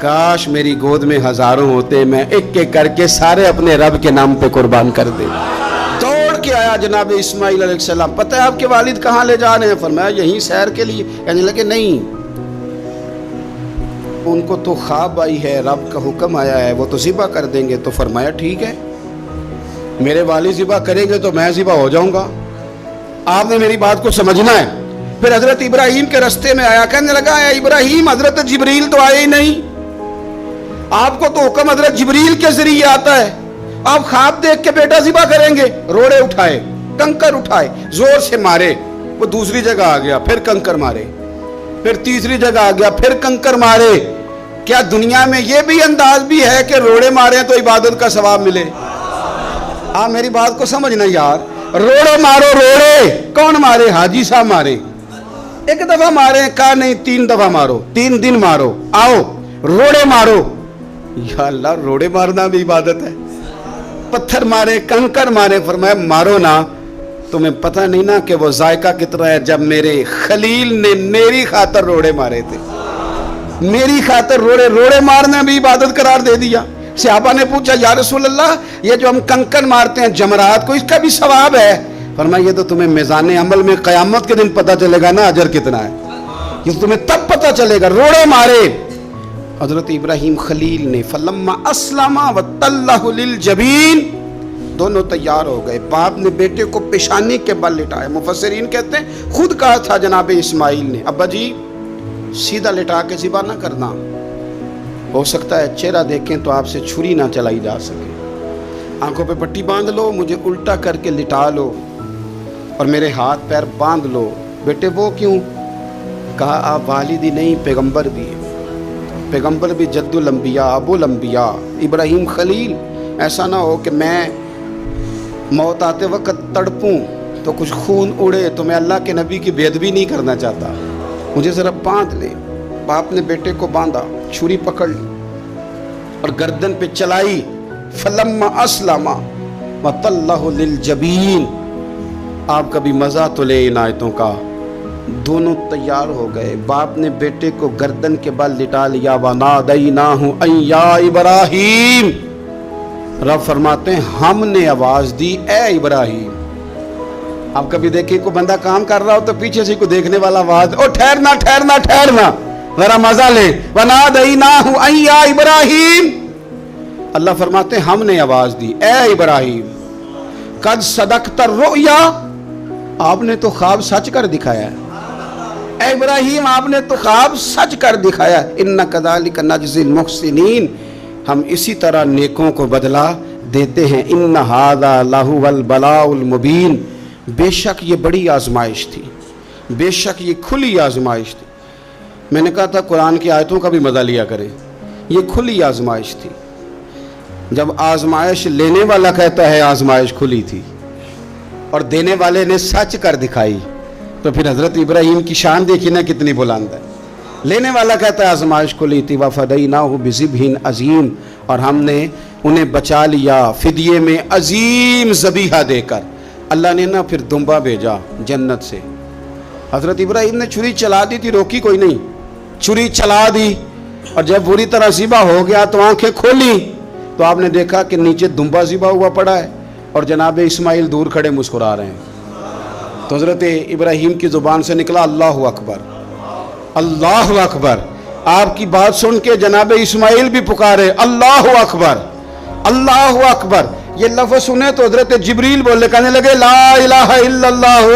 کاش میری گود میں ہزاروں ہوتے، میں ایک ایک کر کے سارے اپنے رب کے نام پہ قربان کر دے۔ دوڑ کے آیا جناب اسماعیل علیہ السلام، پتہ ہے آپ کے والد کہاں لے جا رہے ہیں؟ فرمایا یہیں سیر کے لیے۔ کہنے لگے نہیں، ان کو تو خواب آئی ہے، رب کا حکم آیا ہے، وہ تو ذبح کر دیں گے۔ تو فرمایا ٹھیک ہے، میرے والد ذبح کریں گے تو میں ذبح ہو جاؤں گا، آپ نے میری بات کو سمجھنا ہے۔ پھر حضرت ابراہیم کے رستے میں آیا، کہنے لگا اے ابراہیم، حضرت جبریل تو آئے ہی نہیں، آپ کو تو حکم حضرت جبریل کے ذریعے آتا ہے، آپ خواب دیکھ کے بیٹا ذبح کریں گے؟ روڑے اٹھائے، کنکر اٹھائے، زور سے مارے، وہ دوسری جگہ آ گیا، پھر کنکر مارے، پھر تیسری جگہ آ گیا، پھر کنکر مارے۔ کیا دنیا میں یہ بھی انداز بھی ہے کہ روڑے مارے تو عبادت کا ثواب ملے؟ آپ میری بات کو سمجھنا یار، روڑے مارو، روڑے کون مارے؟ حاجی صاحب مارے، ایک دفعہ مارے، کہا نہیں 3 دفعہ مارو، 3 دن مارو، آؤ روڑے مارو۔ یا اللہ، روڑے مارنا بھی عبادت ہے؟ پتھر مارے، کنکر مارے، فرمایا مارو نا، تمہیں پتہ نہیں نا کہ وہ ذائقہ کتنا ہے جب میرے خلیل نے میری خاطر روڑے مارے تھے، میری خاطر روڑے مارنا بھی عبادت قرار دے دیا۔ صحابہ نے پوچھا یا رسول اللہ، یہ جو ہم کنکر مارتے ہیں جمرات کو، اس کا بھی ثواب ہے؟ فرمایا یہ تو تمہیں میزان عمل میں قیامت کے دن پتہ چلے گا نا اجر کتنا ہے، یہ تو تمہیں تب پتہ چلے گا۔ روڑے مارے حضرت ابراہیم خلیل نے، فلما اسلم وتلہ للجبین، دونوں تیار ہو گئے، باپ نے بیٹے کو پیشانی کے بل لٹایا۔ مفسرین کہتے ہیں خود کہا تھا جناب اسماعیل نے، ابا جی سیدھا لٹا کے ذبح نہ کرنا، ہو سکتا ہے چہرہ دیکھیں تو آپ سے چھری نہ چلائی جا سکے، آنکھوں پہ پٹی باندھ لو، مجھے الٹا کر کے لٹا لو اور میرے ہاتھ پیر باندھ لو۔ بیٹے وہ کیوں؟ کہا آپ والد ہی نہیں، پیغمبر بھی ہیں، پیغمبر بھی جد الانبیاء ابو الانبیاء ابراہیم خلیل، ایسا نہ ہو کہ میں موت آتے وقت تڑپوں تو کچھ خون اڑے، تو میں اللہ کے نبی کی بے ادبی نہیں کرنا چاہتا، مجھے ذرا باندھ لے۔ باپ نے بیٹے کو باندھا، چھری پکڑ لی اور گردن پہ چلائی، فلما اسلم وتلہ للجبین۔ آپ کبھی مزہ تو لے ان آیتوں کا، دونوں تیار ہو گئے، باپ نے بیٹے کو گردن کے بل لٹا لیا، وَنَادَيْنَاهُ أَن يَا إِبْرَاهِيمُ، رب فرماتے ہیں ہم نے آواز دی اے ابراہیم۔ آپ کبھی دیکھیں کوئی بندہ کام کر رہا ہو تو پیچھے سے کوئی دیکھنے والا آواز، او ٹھہرنا ٹھہرنا ٹھہرنا، ذرا مزہ لے، وَنَادَيْنَاهُ أَن يَا إِبْرَاهِيمُ، اللہ فرماتے ہیں ہم نے آواز دی اے ابراہیم، قد صدقت الرؤیا، آپ نے تو خواب سچ کر دکھایا ہے، اے ابراہیم آپ نے تو خواب سچ کر دکھایا، اِنَّ كَذَلِكَ نَجْزِي الْمُحْسِنِينَ، ہم اسی طرح نیکوں کو بدلہ دیتے ہیں، اِنَّ هَذَا لَهُوَ الْبَلَاءُ الْمُبِينُ، بے شک یہ بڑی آزمائش تھی، بے شک یہ کھلی آزمائش تھی۔ میں نے کہا تھا قرآن کی آیتوں کا بھی مزہ لیا کریں، یہ کھلی آزمائش تھی۔ جب آزمائش لینے والا کہتا ہے آزمائش کھلی تھی اور دینے والے نے سچ کر دکھائی، تو پھر حضرت ابراہیم کی شان دیکھی نا کتنی بلند ہے۔ لینے والا کہتا ہے آزمائش کھلی تھی، وَفَدَيْنَاهُ بِذِبْحٍ عَظِيمٍ، اور ہم نے انہیں بچا لیا فدیے میں عظیم ذبیحہ دے کر۔ اللہ نے نا پھر دمبا بھیجا جنت سے، حضرت ابراہیم نے چھری چلا دی تھی، روکی کوئی نہیں، چھری چلا دی، اور جب پوری طرح ذبح ہو گیا تو آنکھیں کھولی تو آپ نے دیکھا کہ نیچے دمبا ذبح ہوا پڑا ہے اور جناب اسماعیل دور کھڑے مسکرا رہے ہیں۔ تو حضرت ابراہیم کی زبان سے نکلا اللہ اکبر، اللہ اکبر۔ آپ کی بات سن کے جناب اسماعیل بھی پکارے اللہ اکبر، اللہ اکبر۔ یہ لفظ سنے تو حضرت جبریل بولے، کہنے لگے لا الہ الا اللہ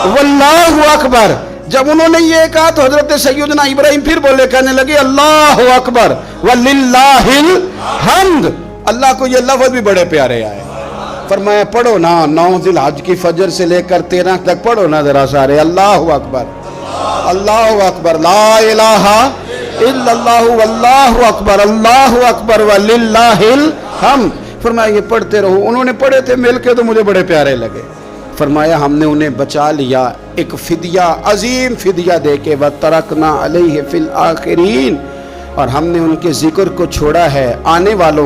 واللہ اکبر۔ جب انہوں نے یہ کہا تو حضرت سیدنا ابراہیم پھر بولے، کہنے لگے اللہ اکبر وللہ الحمد۔ اللہ کو یہ لفظ بھی بڑے پیارے آئے، فرمایا پڑھو نا، 9 ذی الحج کی فجر سے لے کر 13 تک پڑھو نا ذرا سارے، اللہ اکبر اللہ اکبر، لا الہ الا اللہ واللہ اکبر، اللہ اکبر وللہ الحمد۔ فرمایا یہ پڑھتے رہو۔ انہوں نے پڑھے تھے مل کے تو مجھے بڑے پیارے لگے۔ فرمایا ہم نے انہیں بچا لیا ایک فدیہ، عظیم فدیہ دے کے، وَتَرَكْنَا عَلَيْهِ فِي الْآخِرِينَ، اور ہم نے ان کے ذکر کو چھوڑا ہے آنے والوں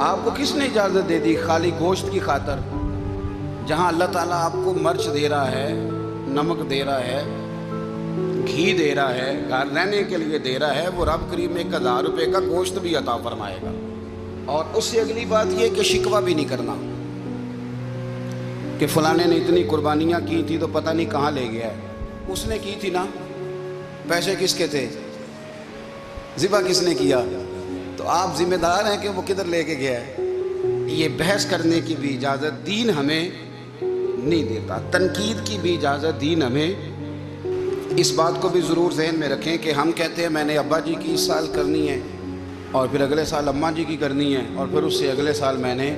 آپ کو کس نے اجازت دے دی خالی گوشت کی خاطر؟ جہاں اللہ تعالیٰ آپ کو مرچ دے رہا ہے، نمک دے رہا ہے، گھی دے رہا ہے، گھر رہنے کے لیے دے رہا ہے، وہ رب کریم 1000 روپے کا گوشت بھی عطا فرمائے گا۔ اور اس سے اگلی بات یہ کہ شکوہ بھی نہیں کرنا کہ فلانے نے اتنی قربانیاں کی تھی تو پتہ نہیں کہاں لے گیا ہے۔ اس نے کی تھی نا، پیسے کس کے تھے، ذبح کس نے کیا، تو آپ ذمہ دار ہیں کہ وہ کدھر لے کے گیا ہے۔ یہ بحث کرنے کی بھی اجازت دین ہمیں نہیں دیتا، تنقید کی بھی اجازت دین ہمیں۔ اس بات کو بھی ضرور ذہن میں رکھیں کہ ہم کہتے ہیں میں نے ابا جی کی اس سال کرنی ہے، اور پھر اگلے سال اماں جی کی کرنی ہے، اور پھر اس سے اگلے سال میں نے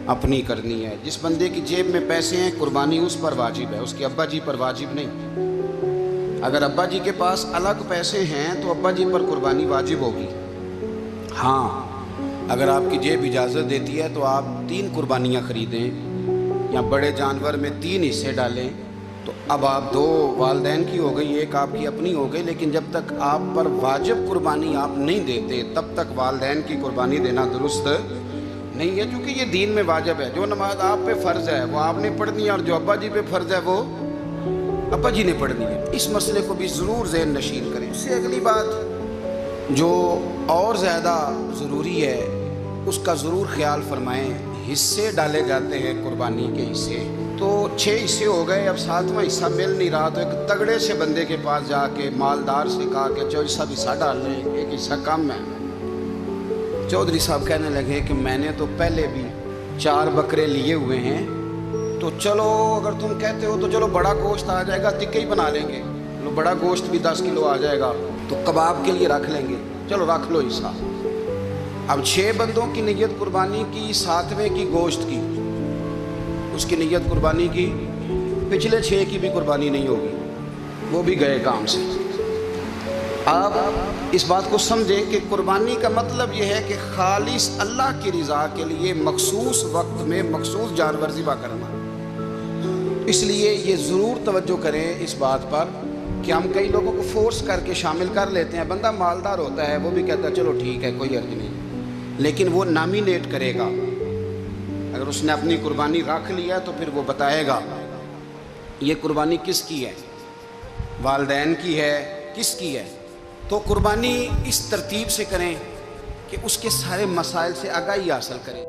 اپنی کرنی ہے۔ جس بندے کی جیب میں پیسے ہیں قربانی اس پر واجب ہے، اس کے ابا جی پر واجب نہیں۔ اگر ابا جی کے پاس الگ پیسے ہیں تو ابا جی پر قربانی واجب ہوگی۔ ہاں، اگر آپ کی جیب اجازت دیتی ہے تو آپ 3 قربانیاں خریدیں یا بڑے جانور میں 3 حصے ڈالیں، تو اب آپ 2 والدین کی ہو گئی، 1 آپ کی اپنی ہو گئی۔ لیکن جب تک آپ پر واجب قربانی آپ نہیں دیتے تب تک والدین کی قربانی دینا درست نہیں ہے، کیونکہ یہ دین میں واجب ہے۔ جو نماز آپ پہ فرض ہے وہ آپ نے پڑھنی ہے، اور جو ابا جی پہ فرض ہے وہ ابا جی نے پڑھنی ہے۔ اس مسئلے کو بھی ضرور ذہن نشین کریں۔ اس سے اگلی بات جو اور زیادہ ضروری ہے اس کا ضرور خیال فرمائیں۔ حصے ڈالے جاتے ہیں قربانی کے حصے، تو 6 حصے ہو گئے، اب 7واں حصہ مل نہیں رہا، تو ایک تگڑے سے بندے کے پاس جا کے مالدار سے کہا کہ جو سب حصہ ڈال لیں، ایک حصہ کم ہے۔ چودھری صاحب کہنے لگے کہ میں نے تو پہلے بھی 4 بکرے لیے ہوئے ہیں، تو چلو اگر تم کہتے ہو تو چلو بڑا گوشت آ جائے گا، ٹکے ہی بنا لیں گے، چلو بڑا گوشت بھی 10 کلو آ جائے گا تو کباب کے لیے رکھ لیں گے، چلو رکھ لو حصہ۔ اب 6 بندوں کی نیت قربانی کی، 7ویں کی گوشت کی، اس کی نیت قربانی کی، پچھلے 6 کی بھی قربانی نہیں ہوگی، وہ بھی گئے کام سے۔ آپ اس بات کو سمجھیں کہ قربانی کا مطلب یہ ہے کہ خالص اللہ کی رضا کے لیے مخصوص وقت میں مخصوص جانور ذبح کرنا۔ اس لیے یہ ضرور توجہ کریں اس بات پر کہ ہم کئی لوگوں کو فورس کر کے شامل کر لیتے ہیں۔ بندہ مالدار ہوتا ہے، وہ بھی کہتا ہے چلو ٹھیک ہے کوئی حرج نہیں، لیکن وہ نامینیٹ کرے گا۔ اگر اس نے اپنی قربانی رکھ لیا تو پھر وہ بتائے گا یہ قربانی کس کی ہے، والدین کی ہے، کس کی ہے۔ تو قربانی اس ترتیب سے کریں کہ اس کے سارے مسائل سے آگاہی حاصل کریں۔